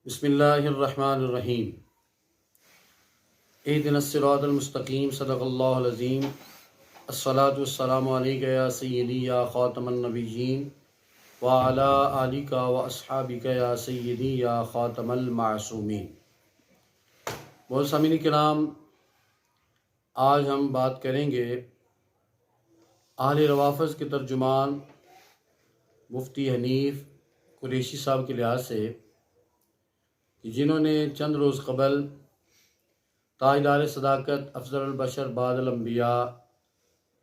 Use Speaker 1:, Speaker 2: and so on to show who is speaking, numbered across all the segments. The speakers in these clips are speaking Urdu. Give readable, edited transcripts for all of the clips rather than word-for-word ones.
Speaker 1: بسم اللہ الرحمن الرحیم اہدنا الصراط المستقیم صدق اللہ العظیم الصلاۃ والسلام علیک یا سیدی یا خاتم النبیین وعلی آلک و اصحابک یا سیدی یا خاتم المعصومین۔ بہت سامعین کرام، آج ہم بات کریں گے اہل روافظ کے ترجمان مفتی حنیف قریشی صاحب کے لحاظ سے، جنہوں نے چند روز قبل تاجدار صداقت افضل البشر بعد الانبیاء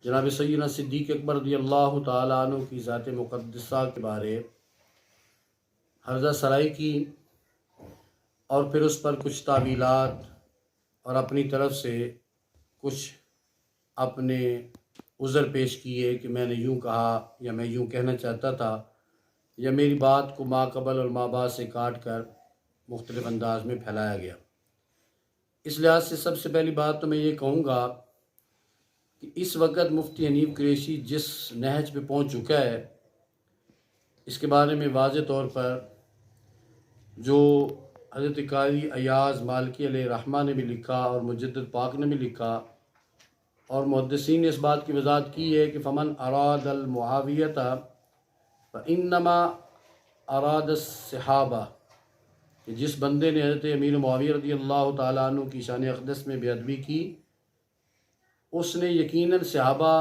Speaker 1: جناب سیدنا صدیق اکبر رضی اللہ تعالیٰ عنہ کی ذات مقدسہ کے بارے عرضہ سرائی کی، اور پھر اس پر کچھ تعویلات اور اپنی طرف سے کچھ اپنے عذر پیش کیے کہ میں نے یوں کہا یا میں یوں کہنا چاہتا تھا، یا میری بات کو ما قبل اور ما بعد سے کاٹ کر مختلف انداز میں پھیلایا گیا۔ اس لحاظ سے سب سے پہلی بات تو میں یہ کہوں گا کہ اس وقت مفتی حنیف قریشی جس نہج پہ پہنچ چکا ہے، اس کے بارے میں واضح طور پر جو حضرت قاری ایاز مالکی علیہ رحمہ نے بھی لکھا اور مجدد پاک نے بھی لکھا، اور محدثین نے اس بات کی وضاحت کی ہے کہ فمن اراد المعاویۃ فانما اراد الصحابہ، کہ جس بندے نے حضرت امیر معاویہ رضی اللہ تعالیٰ عنہ کی شان اقدس میں بے ادبی کی، اس نے یقیناً صحابہ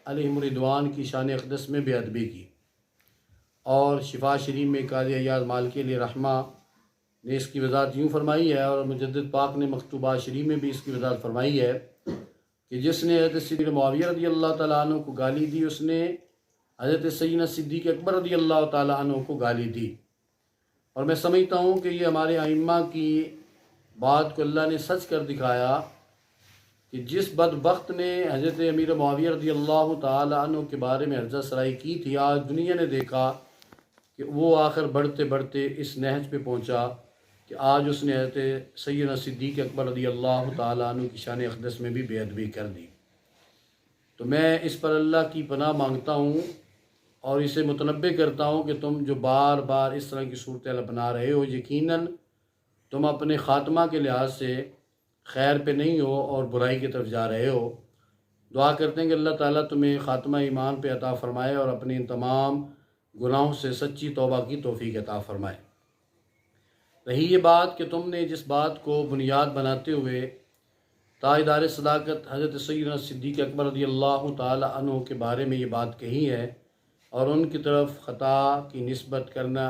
Speaker 1: علیہم رضوان کی شان اقدس میں بے ادبی کی۔ اور شفا شریف میں قاضی ایاز مالکی علیہ رحمہ نے اس کی وضاحت یوں فرمائی ہے، اور مجدد پاک نے مکتوبات شریف میں بھی اس کی وضاحت فرمائی ہے کہ جس نے حضرت سیدنا معاویہ رضی اللہ تعالیٰ عنہ کو گالی دی، اس نے حضرت سیدنا صدیق اکبر رضی اللہ تعالیٰ عنہ کو گالی دی۔ اور میں سمجھتا ہوں کہ یہ ہمارے ائمہ کی بات کو اللہ نے سچ کر دکھایا کہ جس بدبخت نے حضرت امیر معاویہ رضی اللہ تعالی عنہ کے بارے میں عرضہ سرائی کی تھی، آج دنیا نے دیکھا کہ وہ آخر بڑھتے بڑھتے اس نہج پہ پہنچا کہ آج اس نے حضرت سیدنا صدیق اکبر رضی اللہ تعالی عنہ کی شان اقدس میں بھی بے ادبی کر دی۔ تو میں اس پر اللہ کی پناہ مانگتا ہوں اور اسے متنبہ کرتا ہوں کہ تم جو بار بار اس طرح کی صورتحال اپنا رہے ہو، یقیناً تم اپنے خاتمہ کے لحاظ سے خیر پہ نہیں ہو اور برائی کی طرف جا رہے ہو۔ دعا کرتے ہیں کہ اللہ تعالیٰ تمہیں خاتمہ ایمان پہ عطا فرمائے اور اپنے ان تمام گناہوں سے سچی توبہ کی توفیق عطا فرمائے۔ رہی یہ بات کہ تم نے جس بات کو بنیاد بناتے ہوئے تاجدار صداقت حضرت سیدنا صدیق اکبر رضی اللہ تعالی عنہ کے بارے میں یہ بات کہی ہے، اور ان کی طرف خطا کی نسبت کرنا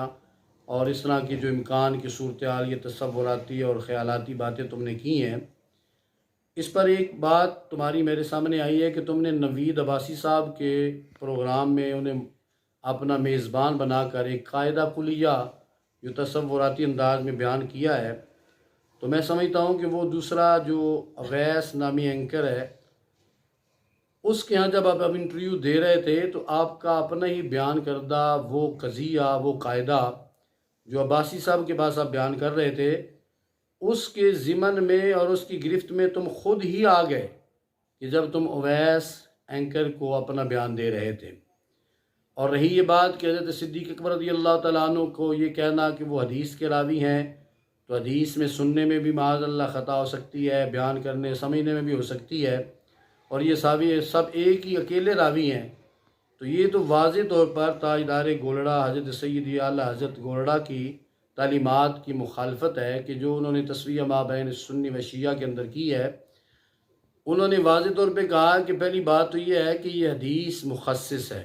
Speaker 1: اور اس طرح کی جو امکان کی صورتحال، یہ تصوراتی اور خیالاتی باتیں تم نے کی ہیں، اس پر ایک بات تمہاری میرے سامنے آئی ہے کہ تم نے نوید عباسی صاحب کے پروگرام میں انہیں اپنا میزبان بنا کر ایک قاعدہ کلیہ جو تصوراتی انداز میں بیان کیا ہے۔ تو میں سمجھتا ہوں کہ وہ دوسرا جو اویس نامی اینکر ہے، اس کے ہاں جب آپ انٹرویو دے رہے تھے تو آپ کا اپنا ہی بیان کردہ وہ قضیہ، وہ قاعدہ جو عباسی صاحب کے پاس آپ بیان کر رہے تھے، اس کے ضمن میں اور اس کی گرفت میں تم خود ہی آ گئے کہ جب تم اویس اینکر کو اپنا بیان دے رہے تھے۔ اور رہی یہ بات کہ حضرت صدیق اکبر رضی اللہ تعالیٰ عنہ کو یہ کہنا کہ وہ حدیث کے راوی ہیں، تو حدیث میں سننے میں بھی معاذ اللہ خطا ہو سکتی ہے، بیان کرنے سمجھنے میں بھی ہو سکتی ہے، اور یہ سب ایک ہی اکیلے راوی ہیں، تو یہ تو واضح طور پر تاجدار گولڑا حضرت سیدی اعلیٰ حضرت گولڑا کی تعلیمات کی مخالفت ہے کہ جو انہوں نے تسویہ ما بین سنی و شیعہ کے اندر کی ہے۔ انہوں نے واضح طور پہ کہا کہ پہلی بات تو یہ ہے کہ یہ حدیث مخصص ہے،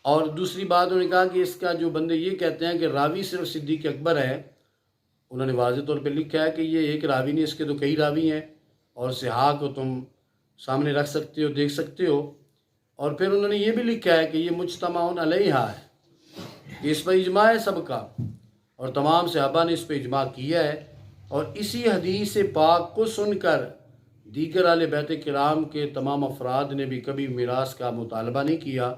Speaker 1: اور دوسری بات انہوں نے کہا کہ اس کا جو بندے یہ کہتے ہیں کہ راوی صرف صدیق اکبر ہے، انہوں نے واضح طور پہ لکھا ہے کہ یہ ایک راوی نہیں، اس کے تو کئی راوی ہیں، اور صحاح کو تم سامنے رکھ سکتے ہو، دیکھ سکتے ہو۔ اور پھر انہوں نے یہ بھی لکھا ہے کہ یہ مجتمع علیہا ہے، کہ اس پر اجماع ہے سب کا، اور تمام صحابہ نے اس پہ اجماع کیا ہے، اور اسی حدیث پاک کو سن کر دیگر اہل بیت کرام کے تمام افراد نے بھی کبھی میراث کا مطالبہ نہیں کیا۔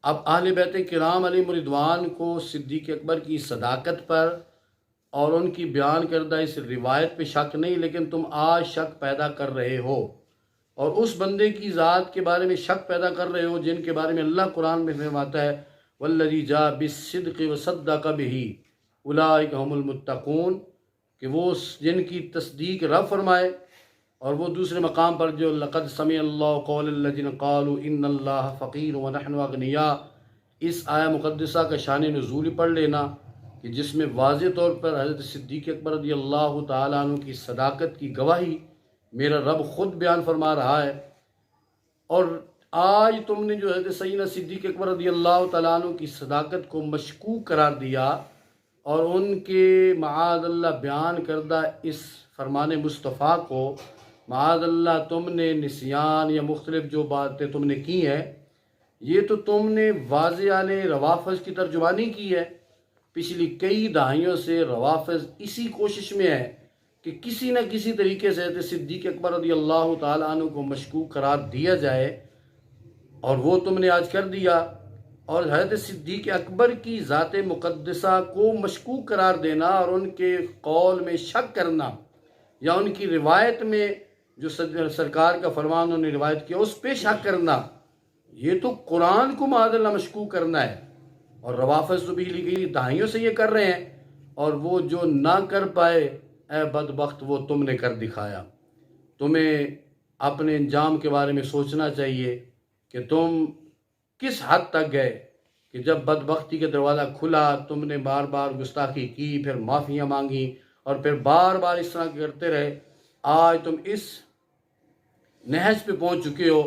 Speaker 1: اب اہل بیت کرام علیہم رضوان کو صدیق اکبر کی صداقت پر اور ان کی بیان کردہ اس روایت پہ شک نہیں، لیکن تم آج شک پیدا کر رہے ہو، اور اس بندے کی ذات کے بارے میں شک پیدا کر رہے ہو جن کے بارے میں اللہ قرآن میں فرماتا ہے وَالَّذِي جَاءَ بِالصِّدْقِ وَصَدَّقَ بِهِ، اولئک هم المتقون، کہ وہ جن کی تصدیق رب فرمائے۔ اور وہ دوسرے مقام پر جو لقد سمع اللہ قول الذین قالوا ان اللہ فقیر ونحن اغنیاء، اس آیہ مقدسہ کا شان نزول پڑھ لینا کہ جس میں واضح طور پر حضرت صدیق اکبر رضی اللہ تعالیٰ عنہ کی صداقت کی گواہی میرا رب خود بیان فرما رہا ہے۔ اور آج تم نے جو حضرت سیدنا صدیق اکبر رضی اللہ تعالیٰ عنہ کی صداقت کو مشکوک قرار دیا اور ان کے معاذ اللہ بیان کردہ اس فرمان مصطفیٰ کو معاذ اللہ تم نے نسیان یا مختلف جو باتیں تم نے کی ہیں، یہ تو تم نے واضح روافض کی ترجمانی کی ہے۔ پچھلی کئی دہائیوں سے روافض اسی کوشش میں ہے کہ کسی نہ کسی طریقے سے حضرت صدیق اکبر رضی اللہ تعالیٰ عنہ کو مشکوک قرار دیا جائے، اور وہ تم نے آج کر دیا۔ اور حضرت صدیق اکبر کی ذات مقدسہ کو مشکوک قرار دینا اور ان کے قول میں شک کرنا یا ان کی روایت میں جو سرکار کا فرمان انہوں نے روایت کیا اس پہ شک کرنا، یہ تو قرآن کو معاذ اللہ مشکوک کرنا ہے۔ اور روافض تو پچھلی کئی دہائیوں سے یہ کر رہے ہیں، اور وہ جو نہ کر پائے اے بدبخت وہ تم نے کر دکھایا۔ تمہیں اپنے انجام کے بارے میں سوچنا چاہیے کہ تم کس حد تک گئے کہ جب بدبختی کا دروازہ کھلا تم نے بار بار گستاخی کی، پھر معافیاں مانگی اور پھر بار بار اس طرح کرتے رہے۔ آج تم اس نہج پہ پہنچ چکے ہو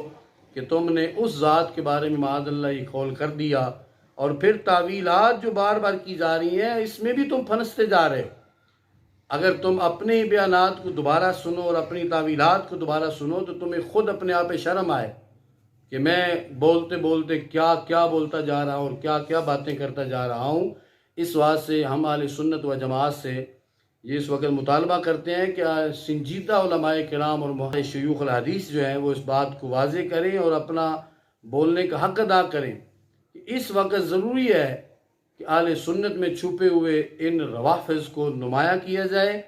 Speaker 1: کہ تم نے اس ذات کے بارے میں معاذ اللہ یہ قول کر دیا، اور پھر تعویلات جو بار بار کی جا رہی ہیں اس میں بھی تم پھنستے جا رہے ہو۔ اگر تم اپنے بیانات کو دوبارہ سنو اور اپنی تعویلات کو دوبارہ سنو تو تمہیں خود اپنے آپ پہ شرم آئے کہ میں بولتے بولتے کیا کیا بولتا جا رہا ہوں اور کیا کیا باتیں کرتا جا رہا ہوں۔ اس واسطے سے ہم اہل سنت و جماعت سے یہ اس وقت مطالبہ کرتے ہیں کہ سنجیدہ علماء کرام اور شیوخ الحدیث جو ہیں وہ اس بات کو واضح کریں اور اپنا بولنے کا حق ادا کریں۔ اس وقت ضروری ہے کہ اہل سنت میں چھپے ہوئے ان روافض کو نمایاں کیا جائے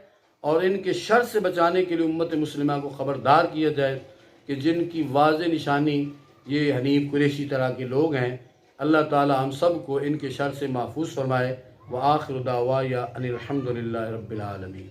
Speaker 1: اور ان کے شر سے بچانے کے لیے امت مسلمہ کو خبردار کیا جائے کہ جن کی واضح نشانی یہ حنیف قریشی طرح کے لوگ ہیں۔ اللہ تعالی ہم سب کو ان کے شر سے محفوظ فرمائے۔ وآخر دعوایا ان الحمد للہ رب العالمین۔